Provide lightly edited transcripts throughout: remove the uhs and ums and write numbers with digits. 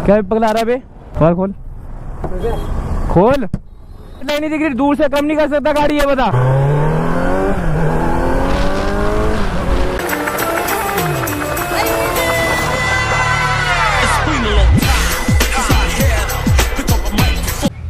क्या पगला रहा है बे? और खोल खोल, नहीं दिख रही, दूर से कम नहीं कर सकता गाड़ी है, बता।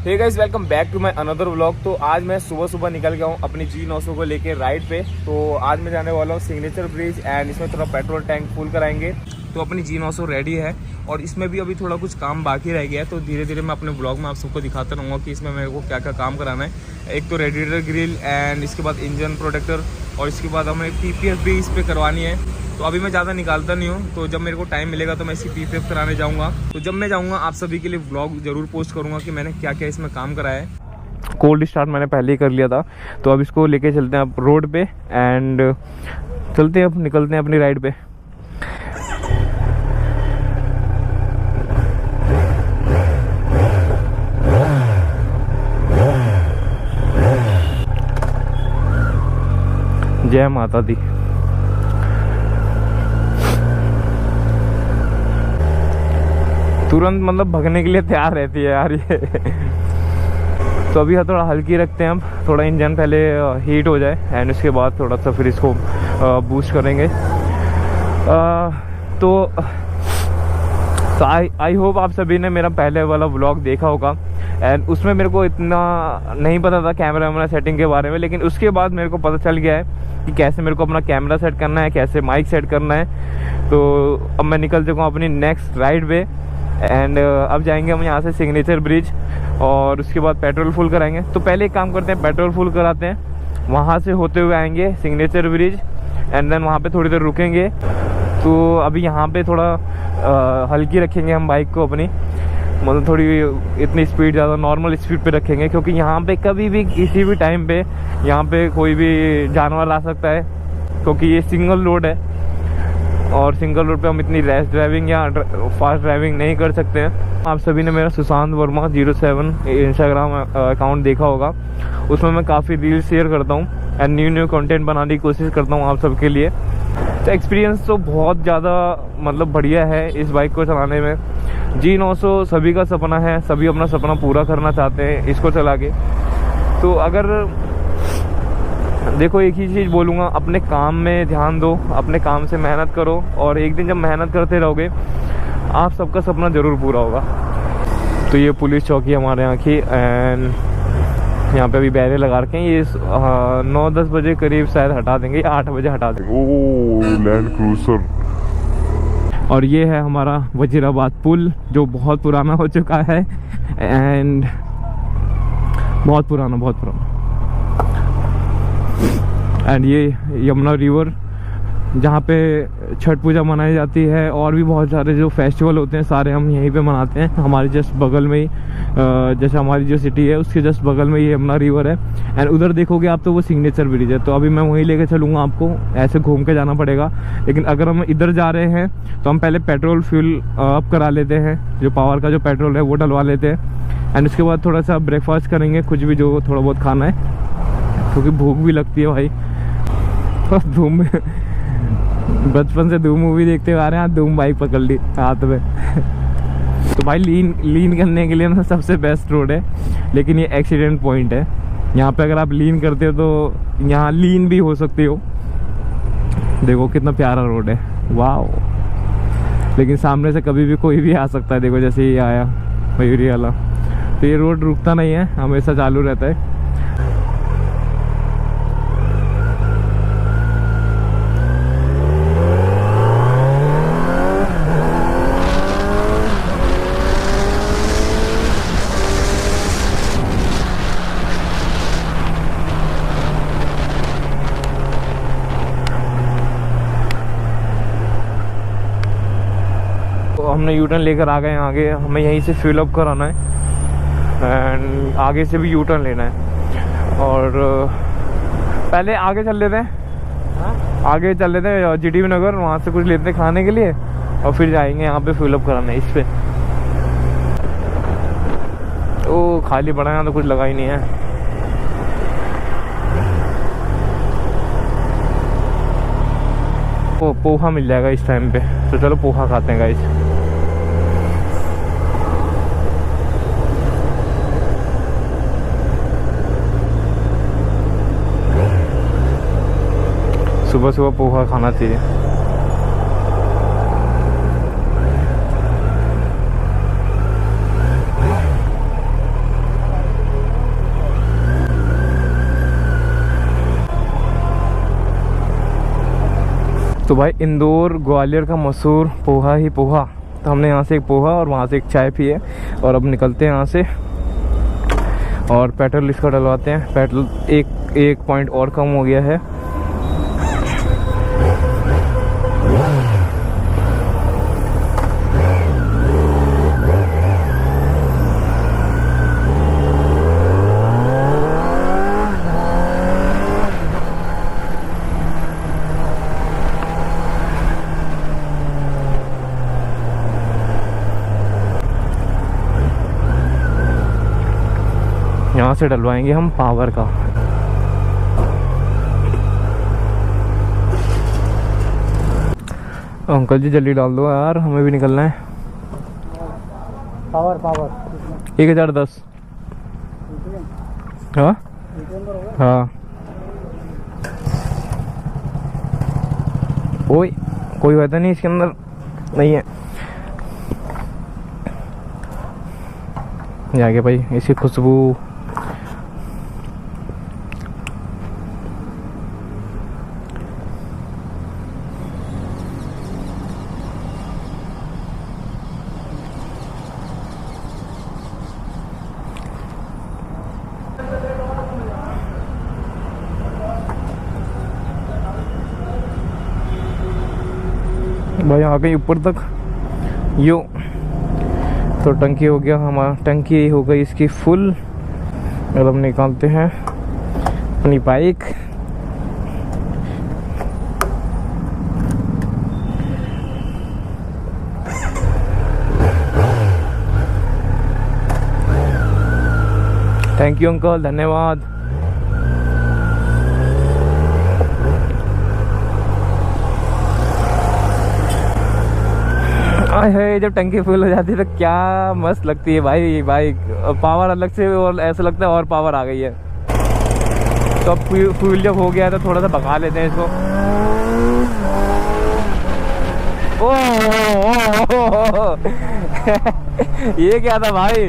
Hey guys, welcome back to my another vlog. तो आज मैं सुबह सुबह निकल गया हूँ अपनी G900 को लेके राइड पे। तो आज मैं जाने वाला हूँ सिग्नेचर ब्रिज एंड इसमें थोड़ा पेट्रोल टैंक फुल कराएंगे। तो अपनी G900 रेडी है और इसमें भी अभी थोड़ा कुछ काम बाकी रह गया है। तो धीरे धीरे मैं अपने ब्लॉग में आप सबको दिखाता रहूँगा कि इसमें मेरे को क्या क्या काम कराना है। एक तो रेडिएटर ग्रिल एंड इसके बाद इंजन प्रोटेक्टर और इसके बाद हमें PPF भी इस पर करवानी है। तो अभी मैं ज़्यादा निकालता नहीं हूँ, तो जब मेरे को टाइम मिलेगा तो मैं इसकी PPF कराने जाऊँगा। तो जब मैं जाऊँगा आप सभी के लिए व्लॉग ज़रूर पोस्ट करूँगा कि मैंने क्या क्या इसमें काम कराया है। कोल्ड स्टार्ट मैंने पहले ही कर लिया था, तो अब इसको लेके चलते हैं अब रोड पे एंड चलते हैं, अब निकलते हैं अपनी राइड पे। जय माता दी। तुरंत मतलब भगने के लिए तैयार रहती है यार ये। तो अभी थोड़ा हल्की रखते हैं, अब थोड़ा इंजन पहले हीट हो जाए एंड उसके बाद थोड़ा सा फिर इसको बूस्ट करेंगे। तो आई होप आप सभी ने मेरा पहले वाला व्लॉग देखा होगा एंड उसमें मेरे को इतना नहीं पता था कैमरा वैमरा सेटिंग के बारे में, लेकिन उसके बाद मेरे को पता चल गया है कि कैसे मेरे को अपना कैमरा सेट करना है, कैसे माइक सेट करना है। तो अब मैं निकल चुका हूँ अपनी नेक्स्ट राइड पे एंड अब जाएंगे हम यहाँ से सिग्नेचर ब्रिज और उसके बाद पेट्रोल फुल कराएंगे। तो पहले एक काम करते हैं, पेट्रोल फुल कराते हैं, वहाँ से होते हुए आएंगे सिग्नेचर ब्रिज एंड देन वहाँ पे थोड़ी देर रुकेंगे। तो अभी यहाँ पे थोड़ा हल्की रखेंगे हम बाइक को अपनी, मतलब थोड़ी इतनी स्पीड ज़्यादा नॉर्मल स्पीड पे रखेंगे, क्योंकि यहाँ पे कभी भी किसी भी टाइम पे यहाँ पे कोई भी जानवर आ सकता है, क्योंकि ये सिंगल रोड है और सिंगल रोड पे हम इतनी रैश ड्राइविंग या फास्ट ड्राइविंग नहीं कर सकते हैं। आप सभी ने मेरा सुशांत वर्मा 07 इंस्टाग्राम अकाउंट देखा होगा, उसमें मैं काफ़ी रील्स शेयर करता हूँ एंड न्यू कंटेंट बनाने की कोशिश करता हूँ आप सबके लिए। तो एक्सपीरियंस तो बहुत ज़्यादा मतलब बढ़िया है इस बाइक को चलाने में। G900 सभी का सपना है, सभी अपना सपना पूरा करना चाहते हैं इसको चला के। तो अगर देखो, एक ही चीज़ बोलूँगा, अपने काम में ध्यान दो, अपने काम से मेहनत करो और एक दिन जब मेहनत करते रहोगे आप सबका सपना ज़रूर पूरा होगा। तो ये पुलिस चौकी हमारे यहाँ की एंड यहाँ पे अभी बैरियर लगा रखे हैं। ये 9-10 बजे करीब शायद हटा देंगे या 8 बजे हटा देंगे। ओह, लैंड क्रूजर। और ये है हमारा वजीराबाद पुल, जो बहुत पुराना हो चुका है एंड बहुत पुराना एंड ये यमुना रिवर जहाँ पे छठ पूजा मनाई जाती है और भी बहुत सारे जो फेस्टिवल होते हैं सारे हम यहीं पे मनाते हैं। हमारे जस्ट बगल में ही जैसे हमारी जो सिटी है उसके जस्ट बगल में ये यमुना रिवर है एंड उधर देखोगे आप तो वो सिग्नेचर ब्रिज है। तो अभी मैं वहीं लेके चलूँगा आपको, ऐसे घूम के जाना पड़ेगा। लेकिन अगर हम इधर जा रहे हैं तो हम पहले पेट्रोल फ्यूल अप करा लेते हैं, जो पावर का जो पेट्रोल है वो डलवा लेते हैं एंड उसके बाद थोड़ा सा ब्रेकफास्ट करेंगे, कुछ भी जो थोड़ा बहुत खाना है, क्योंकि भूख भी लगती है भाई। धूम में बचपन से धूम मूवी देखते हुए आ रहे हैं, धूम बाइक पकड़ ली हाथ में। तो भाई लीन करने के लिए ना सबसे बेस्ट रोड है, लेकिन ये एक्सीडेंट पॉइंट है। यहाँ पे अगर आप लीन करते हो तो यहाँ लीन भी हो सकते हो। देखो कितना प्यारा रोड है, वाह। लेकिन सामने से कभी भी कोई भी आ सकता है। देखो जैसे ये आया मयूरी वाला, तो ये रोड रुकता नहीं है, हमेशा चालू रहता है। हमने यूटर्न लेकर आ गए हैं आगे, हमें यहीं से फिल अप कराना है एंड आगे से भी यूटर्न लेना है। और पहले आगे चल लेते हैं, आगे चल लेते हैं GTV नगर, वहाँ से कुछ लेते हैं खाने के लिए और फिर जाएंगे यहाँ पे फिल अप कराना है इस पे। तो खाली पड़ा है, तो कुछ लगा ही नहीं है। पोहा मिल जाएगा इस टाइम पे, तो चलो पोहा खाते हैं गाइस। सुबह सुबह पोहा खाना चाहिए। तो भाई इंदौर ग्वालियर का मशहूर पोहा ही पोहा। तो हमने यहाँ से एक पोहा और वहाँ से एक चाय पी है और अब निकलते हैं यहाँ से और पेट्रोल इसका डलवाते हैं। पेट्रोल एक पॉइंट और कम हो गया है। यहाँ से डलवाएंगे हम पावर का। अंकल जी जल्दी डाल दो यार, हमें भी निकलना है। पावर 1010। हाँ हाँ। ओए कोई वजह नहीं इसके अंदर नहीं है। आगे भाई इसकी खुशबू। भाई आ गई ऊपर तक यो। तो टंकी हो गया हमारा, टंकी हो गई इसकी फुल। अब हम निकालते हैं अपनी बाइक। थैंक यू अंकल, धन्यवाद। है जब टंकी फुल हो जाती है तो क्या मस्त लगती है भाई। बाइक पावर अलग से और ऐसा लगता है और पावर आ गई है। तो अब फ्यूल जब हो गया है तो थोड़ा सा भगा लेते हैं इसको। ओह ये क्या था भाई।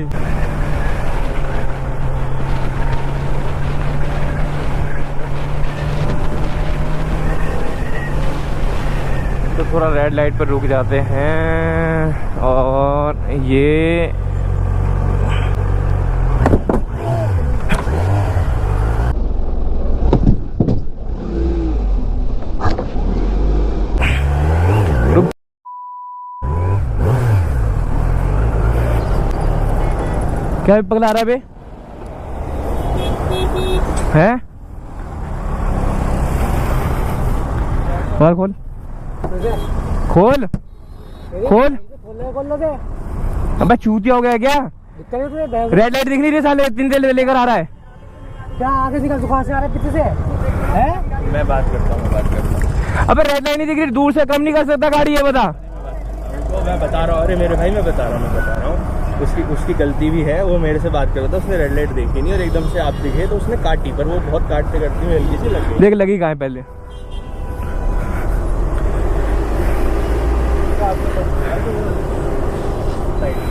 तो थोड़ा रेड लाइट पर रुक जाते हैं और ये क्या पगला रहा है बे? है और खोल खोल खोल। अबे चूतिया हो गया क्या? रेड लाइट दिख नहीं रही साले, 3 तेल लेकर आ रहा है क्या? आगे से दुकान से आ रहा है, पीछे से है? मैं बात करता हूँ। अबे रेड लाइट नहीं दिख रही, दूर से कम नहीं कर सकता गाड़ी, है बता। तो मैं बता रहा हूँ, अरे मेरे भाई मैं बता रहा हूँ उसकी गलती भी है। वो मेरे से बात कर रहा था, उसने रेड लाइट देखी नहीं और एकदम से आप दिखे तो उसने काटी, पर वो बहुत काटते करती हुई हल्की सी लगी। देख लगी कहाँ है पहले?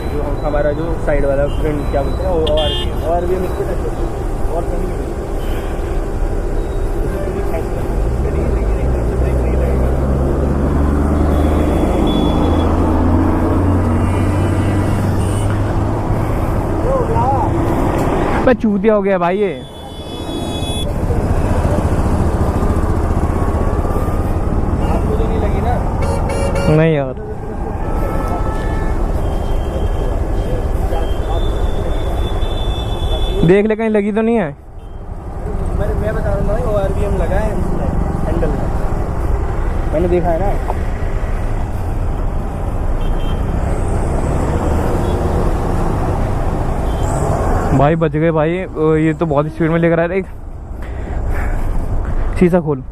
जो हमारा जो साइड वाला फ्रेंड क्या बोलते हैं और भी और चूतिया हो गया भाई ये। आपको तो नहीं लगी ना? नहीं यार देख ले कहीं लगी तो नहीं है। मैं बता रहा हूँ ORVM लगा है हैंडल में, मैंने देखा है ना। भाई बच गए भाई, ये तो बहुत स्पीड में लेकर आ रहा है। शीशा खोल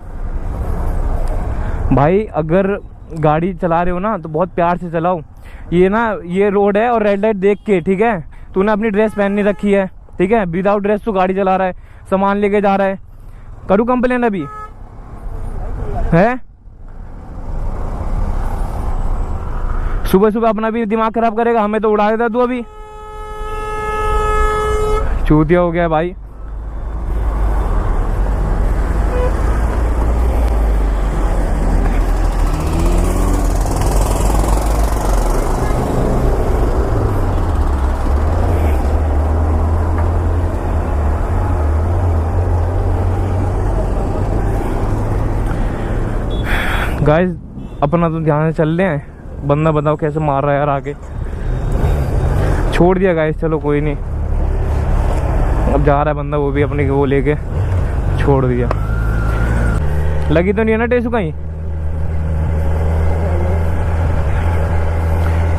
भाई। अगर गाड़ी चला रहे हो ना तो बहुत प्यार से चलाओ। ये ना ये रोड है और रेड लाइट देख के, ठीक है? तूने अपनी ड्रेस पहन नहीं रखी है, ठीक है? विदाउट ड्रेस तू गाड़ी चला रहा है, सामान लेके जा रहा है। करूँ कंप्लेन अभी? है। सुबह सुबह अपना भी दिमाग खराब करेगा, हमें तो उड़ा देता तू अभी। चूतिया हो गया भाई। गाइस अपना तो ध्यान से चल रहे हैं। बंदा बताओ कैसे मार रहा है यार आगे। छोड़ दिया गाइस, चलो कोई नहीं। अब जा रहा है बंदा, वो भी अपने वो लेके छोड़ दिया। लगी तो नहीं है ना टेसू कहीं?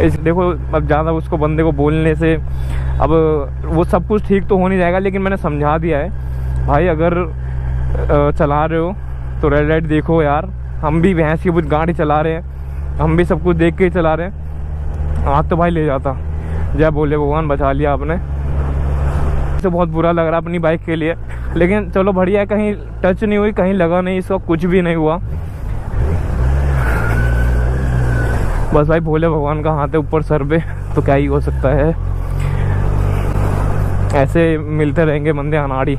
इस देखो अब ज़्यादा उसको बंदे को बोलने से अब वो सब कुछ ठीक तो हो नहीं जाएगा, लेकिन मैंने समझा दिया है भाई, अगर चला रहे हो तो रेड लाइट देखो यार। हम भी भैंस की कुछ गाड़ी चला रहे हैं, हम भी सब कुछ देख के ही चला रहे हैं। आज तो भाई ले जाता। जय बोले भगवान, बचा लिया आपने। तो बहुत बुरा लग रहा अपनी बाइक के लिए, लेकिन चलो बढ़िया है, कहीं टच नहीं हुई, कहीं लगा नहीं, इसका कुछ भी नहीं हुआ। बस भाई भोले भगवान का हाथ है ऊपर सर पे, तो क्या ही हो सकता है। ऐसे मिलते रहेंगे बंदे अनाड़ी।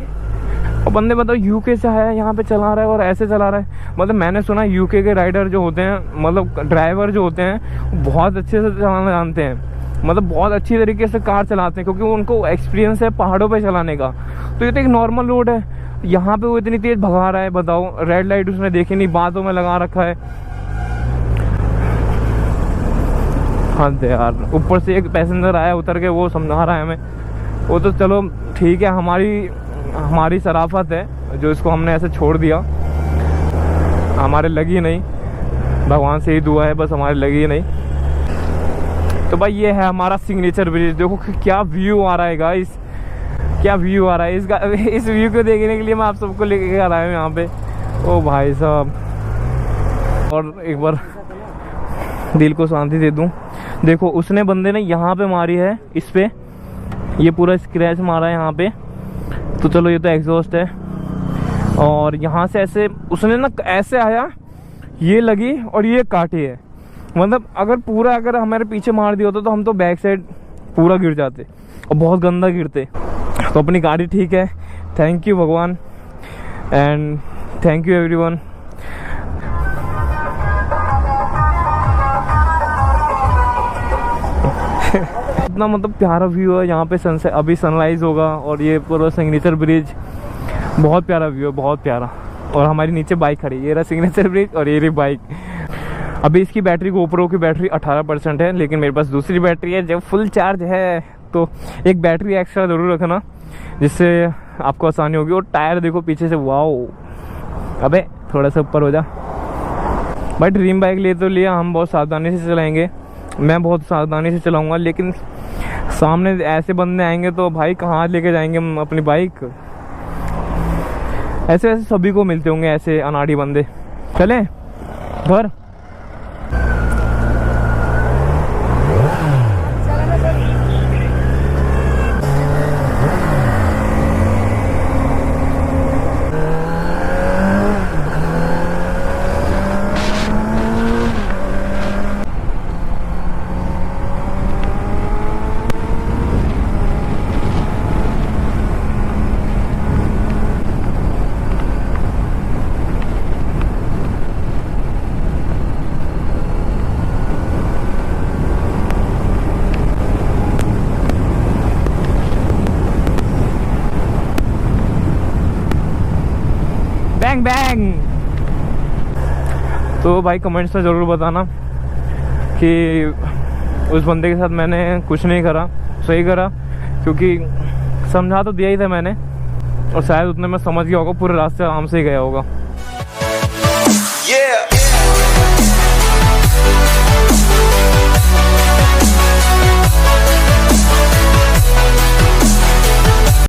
और बंदे बताओ यूके से आया यहाँ पे चला रहा है और ऐसे चला रहा है। मतलब मैंने सुना यूके के राइडर जो होते हैं, मतलब ड्राइवर जो होते हैं, बहुत अच्छे से चलाना जानते हैं। मतलब बहुत अच्छी तरीके से कार चलाते हैं, क्योंकि उनको एक्सपीरियंस है पहाड़ों पे चलाने का। तो ये तो एक नॉर्मल रोड है, यहाँ पे वो इतनी तेज भगा रहा है। बताओ रेड लाइट उसने देखी नहीं, बातों में लगा रखा है। हाँ यार, ऊपर से एक पैसेंजर आया उतर के, वो समझा रहा है हमें। वो तो चलो ठीक है, हमारी शराफत है जो इसको हमने ऐसे छोड़ दिया। हमारे लगी नहीं, भगवान से ही दुआ है, बस हमारे लगी नहीं। तो भाई ये है हमारा सिग्नेचर ब्रिज। देखो क्या व्यू आ रहा है गाइस, क्या व्यू आ रहा है। इस व्यू को देखने के लिए मैं आप सबको लेके आ रहा हूँ यहाँ पे। ओ भाई साहब, और एक बार दिल को शांति दे दूँ। देखो उसने बंदे ने यहाँ पे मारी है, इस पे ये पूरा स्क्रैच मारा है यहाँ पे। तो चलो ये तो एग्जॉस्ट है। और यहाँ से ऐसे उसने ना ऐसे आया, ये लगी और ये काटी है। मतलब अगर हमारे पीछे मार दिया होता तो हम तो बैक साइड पूरा गिर जाते, और बहुत गंदा गिरते। तो अपनी गाड़ी ठीक है। थैंक यू भगवान एंड थैंक यू एवरीवन। इतना मतलब प्यारा व्यू है यहाँ पे। सनसेट अभी सनराइज होगा, और ये पूरा सिग्नेचर ब्रिज बहुत प्यारा व्यू है, बहुत प्यारा। और हमारी नीचे बाइक खड़ी, ये रहा सिग्नेचर ब्रिज और ये रही बाइक। अभी इसकी बैटरी GoPro की बैटरी 18% है, लेकिन मेरे पास दूसरी बैटरी है जब फुल चार्ज है। तो एक बैटरी एक्स्ट्रा ज़रूर रखना, जिससे आपको आसानी होगी। और टायर देखो पीछे से, वाओ। अबे थोड़ा सा ऊपर हो जा भाई। ड्रीम बाइक ले तो लिया, हम बहुत सावधानी से चलाएंगे, मैं बहुत सावधानी से चलाऊंगा। लेकिन सामने ऐसे बंदे आएंगे तो भाई कहाँ लेके जाएंगे हम अपनी बाइक। ऐसे ऐसे सभी को मिलते होंगे ऐसे अनाड़ी बंदे। चलें घर। Bang bang. तो भाई कमेंट्स में ज़रूर बताना कि उस बंदे के साथ मैंने कुछ नहीं करा, सही करा। क्योंकि समझा तो दिया ही था मैंने, और शायद उतने में समझ गया होगा, पूरे रास्ते आराम से ही गया होगा।